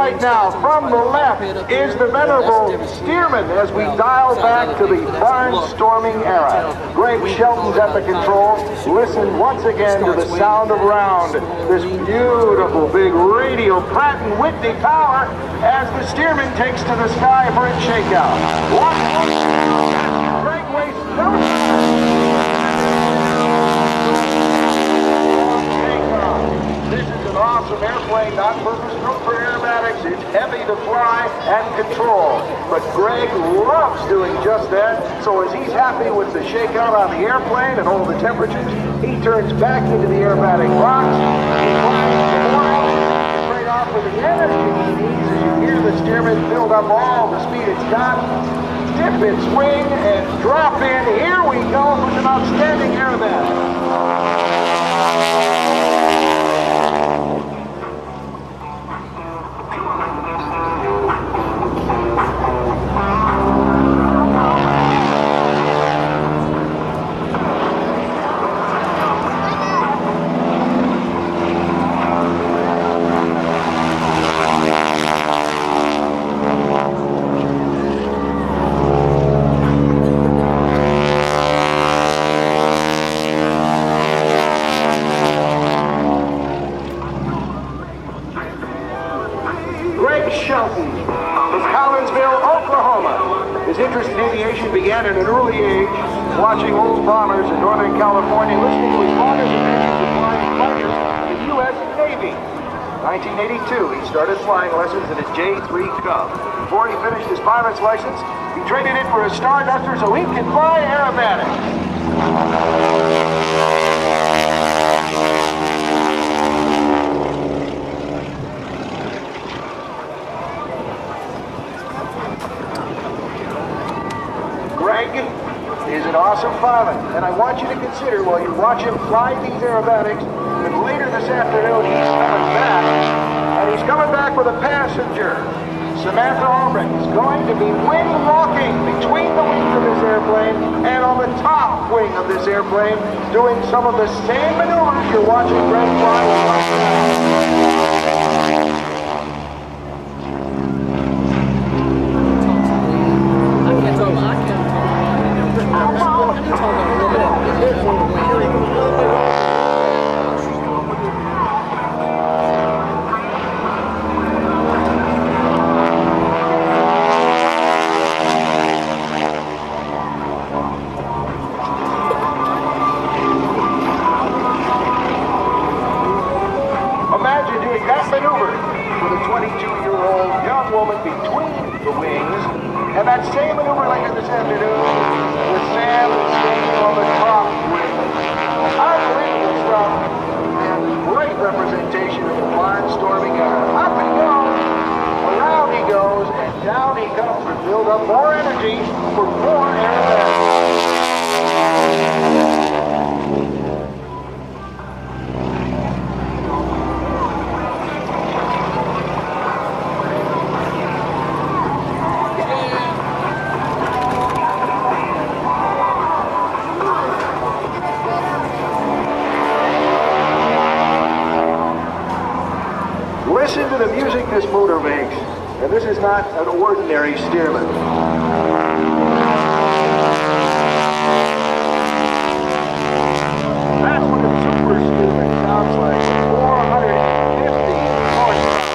right now, from the left, is the venerable Stearman as we dial back to the barnstorming era. Greg Shelton's at the controls. Listen once again to the sound of round. This beautiful big radio Pratt & Whitney power as the Stearman takes to the sky for its shakeout. Greg wastes no time. This is an awesome airplane, not purpose-built for aerobatics. It's heavy to fly and control. But Greg loves doing just that. So as he's happy with the shakeout on the airplane and all the temperatures, he turns back into the aerobatic box. He flies straight off with the energy he needs as you hear the Stearman build up all the speed it's got. Dip its wing and drop in. Here we go with an outstanding aerobatic. Greg Shelton from Collinsville, Oklahoma. His interest in aviation began at an early age, watching old bombers in Northern California, listening to his father's opinions of flying fighters in the U.S. Navy. 1982, he started flying lessons in a J-3 Cub. Before he finished his pilot's license, he traded it for a Starduster so he could fly aerobatics. Greg is an awesome pilot, and I want you to consider while you watch him fly these aerobatics that later this afternoon he's coming back, and he's coming back with a passenger. Samantha Albrecht is going to be wing walking between the wings of this airplane and on the top wing of this airplane, doing some of the same maneuvers you're watching Greg fly right now. Imagine doing that maneuver with a 22-year-old young woman between the wings, and that same maneuver later this afternoon with Sam standing on the top wing. Unbelievable stuff, and great representation of the barnstorming era. Up he goes, around he goes, and down he comes to build up more energy for more aerobatics. Listen to the music this motor makes, and this is not an ordinary Stearman. That's what a Super Stearman sounds like, 450 horsepower.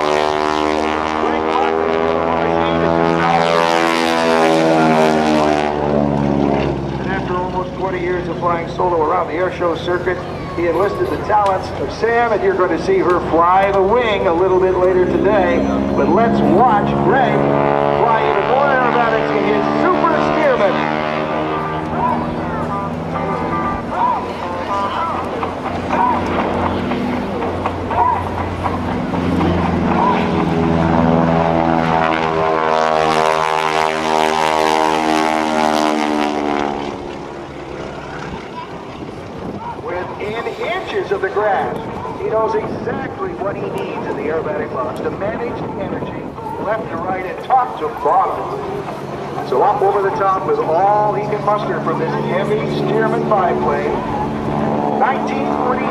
And after almost 20 years of flying solo around the airshow circuit, he enlisted the talents of Sam, and you're going to see her fly the wing a little bit later today. But let's watch Greg fly even more aerobatics in his Super Stearman. Within inches of the grass, he knows exactly what he needs in the aerobatic box to manage the energy left to right and top to bottom. So up over the top with all he can muster from this heavy Stearman biplane. 1943,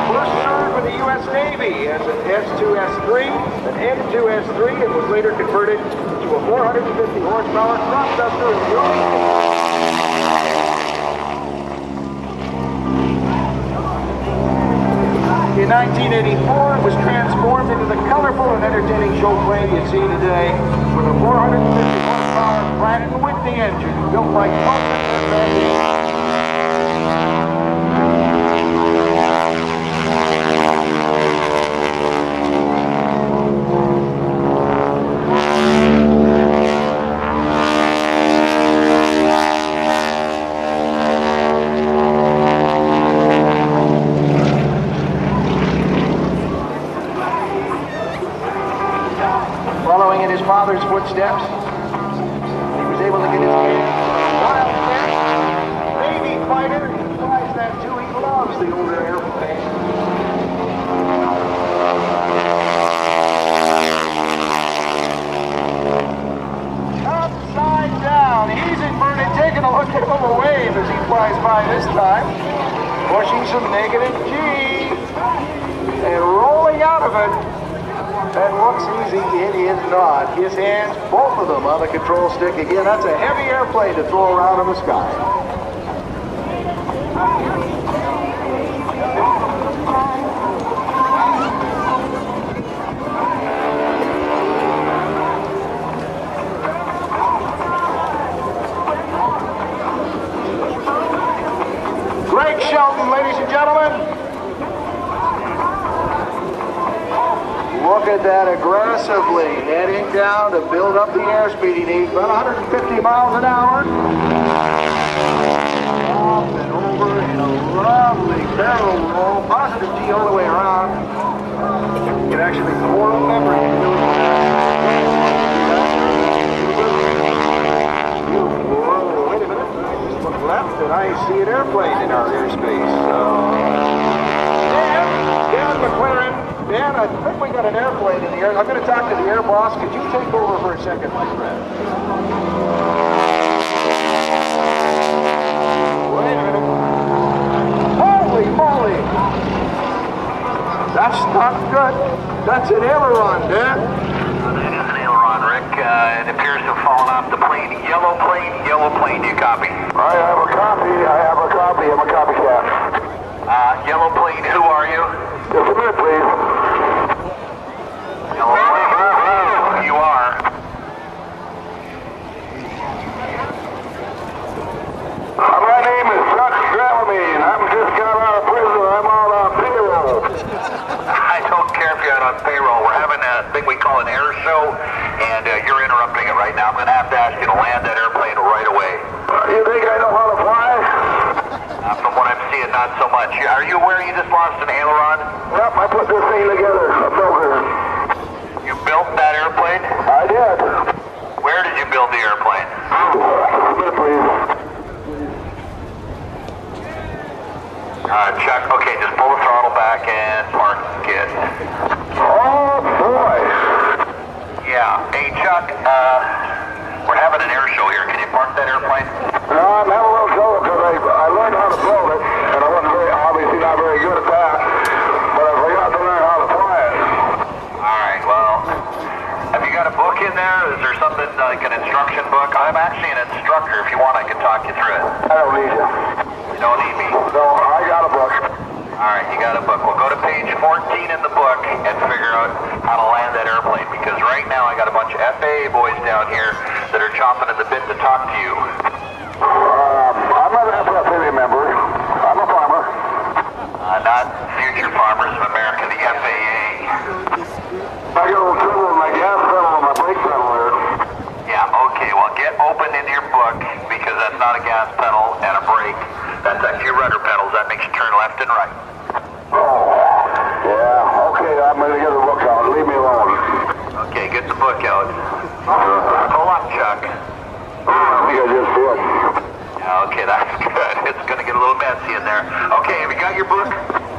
first served with the U.S. Navy as an S2S3, an N2S3. It was later converted to a 450 horsepower crop duster. In 1984, it was transformed into the colorful and entertaining show plane you see today with a 450 horsepower Pratt & Whitney engine built by following in his father's footsteps. He was able to get his hands on a Navy fighter. He flies that too. He loves the older airplane. Upside down. He's inverted, taking a look at him a wave as he flies by this time. Pushing some negative G. And rolling out of it. That looks easy, it is not. His hands, both of them on the control stick. Again, that's a heavy airplane to throw around in the sky. Greg Shelton, ladies and gentlemen. Look at that, aggressively netting down to build up the airspeed he needs, about 150 miles an hour. Off and over in a lovely barrel roll, positive G all the way around. You can actually pour up everything. Wait a minute, just look left and I see an airplane in our airspace. Dan McLaren. Dan, I think we got an airplane in the air. I'm going to talk to the air boss. Could you take over for a second, my friend? Wait a minute. Holy moly! That's not good. That's an aileron, Dan. That is an aileron, Rick. It appears to have fallen off the plane. Yellow plane, do you copy? I have a copy. I'm a copycat. Yellow plane, who are you? Just a minute, please. Yellow plane, you are. My name is Chuck Stearman. I'm just got out of prison. I'm out on payroll. I don't care if you're out on payroll. We're having a thing we call an air show, and you're interrupting it right now. I'm going to have to ask you to land that airplane right away. You think I know how to fly? From what I'm seeing, not so much. Are you aware you just lost an aileron? Yep, I put this thing together. I built it. You built that airplane? I did. Where did you build the airplane? A minute, please. Chuck, okay, just pull the throttle back and park it. Oh, boy. Yeah. Hey, Chuck, we're having an air show here. Can you park that airplane? No, I'm having a little trouble because I learned how to build it, and I wasn't obviously not very good at that, but I forgot to learn how to fly it. All right, well, have you got a book in there? Is there something like an instruction book? I'm actually an instructor. If you want, I can talk you through it. I don't need you. You don't need me? No, I got a book. All right, you got a book. We'll go to page 14 in the book and figure out how to land that airplane, because right now I got a bunch of FAA boys down here that are chomping at the bit to talk to you. I'm not an FAA member. I'm a farmer. Not future farmers of America, the FAA. I got a little trouble with my gas pedal and my brake pedal there. Yeah, okay, well get open in your book, because that's not a gas pedal and a brake. That's actually rudder pedals. That makes you turn left and right. Oh, yeah, okay, I'm going to get the book out. Leave me alone. Okay, get the book out. Pull up, Chuck. I think I just did. Yeah, okay, that's good. It's going to get a little messy in there. Okay, have you got your book?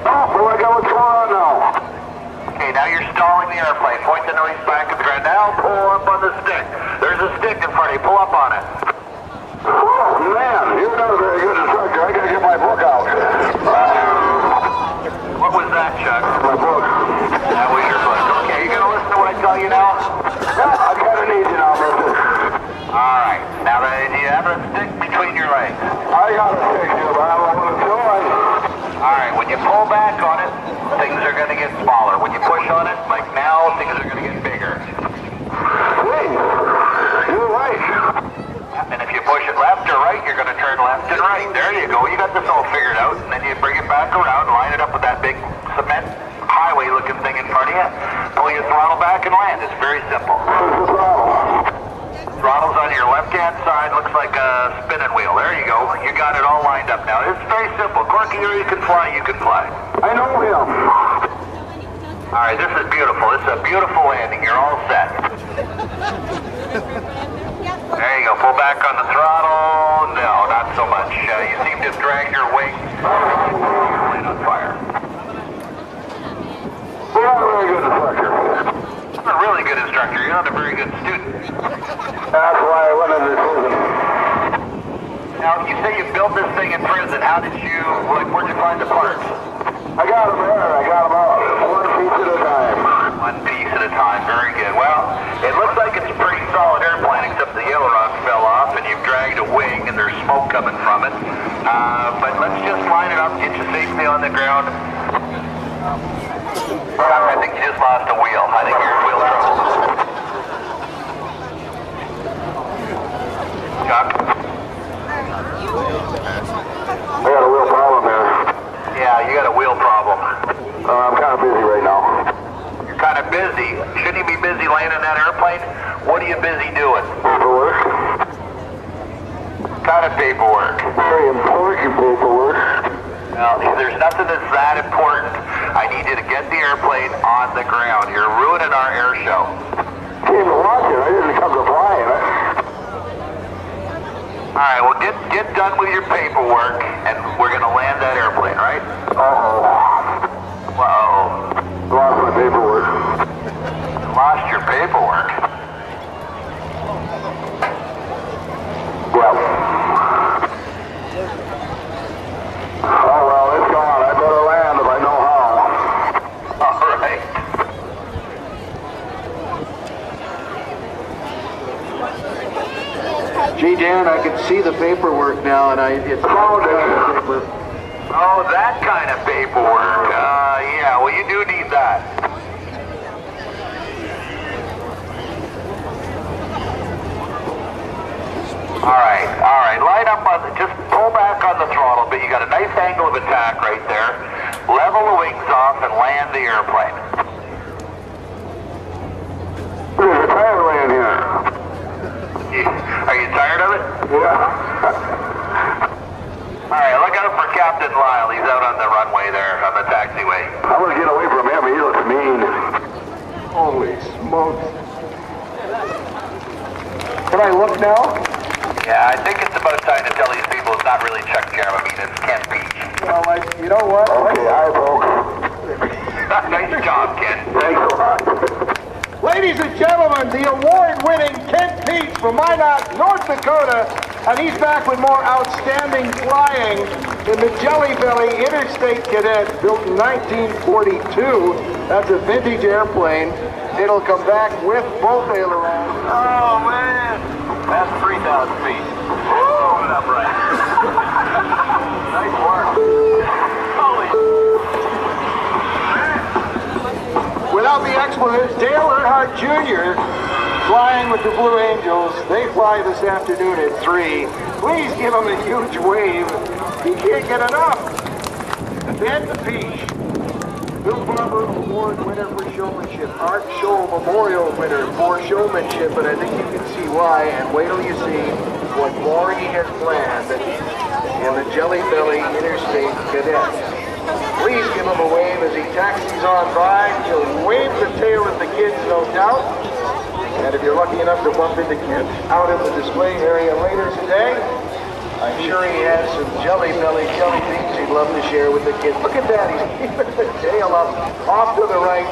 Oh, well, I got what's going on now. Okay, now you're stalling the airplane. Point the nose back at the ground. Now pull up on the stick. There's a stick in front of you. Pull up on it. Oh, man, you're not a very good instructor. I got to get my book out. What was that, Chuck? My It's very simple. Where's the throttle? Throttle's on your left-hand side. Looks like a spinning wheel. There you go. You got it all lined up now. It's very simple. Corky, you can fly. You can fly. I know him. All right, this is beautiful. This is a beautiful landing. You're all set. There you go. Pull back on the throttle. No, not so much. You seem to have dragged your wing. Plane on fire. You're not a very good instructor. I'm a really good instructor. You're not a very good student. That's why I went into prison. Now, you say you built this thing in prison. How did you, where'd you find the parts? I got them there. I got them out. One piece at a time. One piece at a time. Very good. Well, it looks like it's a pretty solid airplane, except the aileron fell off, and you've dragged a wing, and there's smoke coming from it. But let's just line it up, get you safely on the ground. I think you just lost a wheel. I think you're in wheel trouble. Chuck? I got a real problem here. Yeah, you got a wheel problem. I'm kind of busy right now. You're kind of busy. Shouldn't you be busy landing that airplane? What are you busy doing? Paperwork. Kind of paperwork. Very important paperwork. Well, if there's nothing that's that important, I need you to get the airplane on the ground. You're ruining our air show. Came to watch it. I didn't come to fly it. All right, well, get done with your paperwork, and we're going to land that airplane, right? Uh-oh. Uh-oh. Lost my paperwork. Lost your paperwork? Well. Oh, well, it's gone. I better land if I know how. All right. Gee, Dan, I can see the paperwork now, and it's paper. Oh, that kind of paperwork. Yeah, well, you do need that. All right, line up on just pull back on the throttle, but you got a nice angle of attack right there. Level the wings off and land the airplane. There's a tire laying here. Are you tired of it? Yeah. All right, look out for Captain Lyle. He's out on the runway there, on the taxiway. I'm gonna get away from him. He looks mean. Holy smokes. Can I look now? Yeah, I think it's about time to tell these people it's not really Chuck Jeremy, it's Ken Pietsch. Well, you know what? Okay, I broke. Nice job, Ken. Thanks a lot. Ladies and gentlemen, the award-winning Ken Pietsch from Minot, North Dakota, and he's back with more outstanding flying in the Jelly Belly Interstate Cadet, built in 1942. That's a vintage airplane. It'll come back with both ailerons. Oh, man. That's 3,000 feet. Hold it up right. Nice work. Holy. Without the expletives, Dale Earnhardt Jr. flying with the Blue Angels. They fly this afternoon at 3. Please give him a huge wave. He can't get enough. Ben Pietsch, Bill Barber Award winner for showmanship, Art Show Memorial winner for showmanship, and I think you can see why, and wait till you see what Maury has planned in the Jelly Belly Interstate Cadet. Please give him a wave as he taxis on by. He'll wave the tail at the kids, no doubt. And if you're lucky enough to bump into Kent out in the display area later today, I'm sure he has some Jelly Belly jelly beans he'd love to share with the kids. Look at that, he's keeping the tail up, off to the right.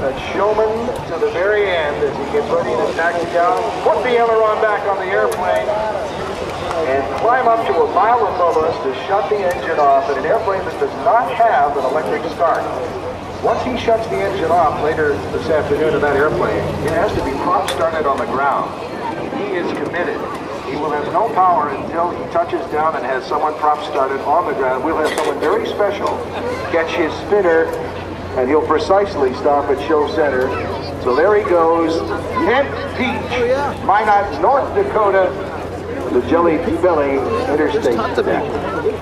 A showman to the very end as he gets ready to taxi down, put the aileron back on the airplane, and climb up to a mile above us to shut the engine off in an airplane that does not have an electric start. Once he shuts the engine off later this afternoon in that airplane, it has to be prop started on the ground. He is committed. He will have no power until he touches down and has someone prop started on the ground. We'll have someone very special catch his spinner, and he'll precisely stop at show center. So there he goes, Ken Pietsch, Minot, North Dakota, the Jelly Belly Interstate Cadet.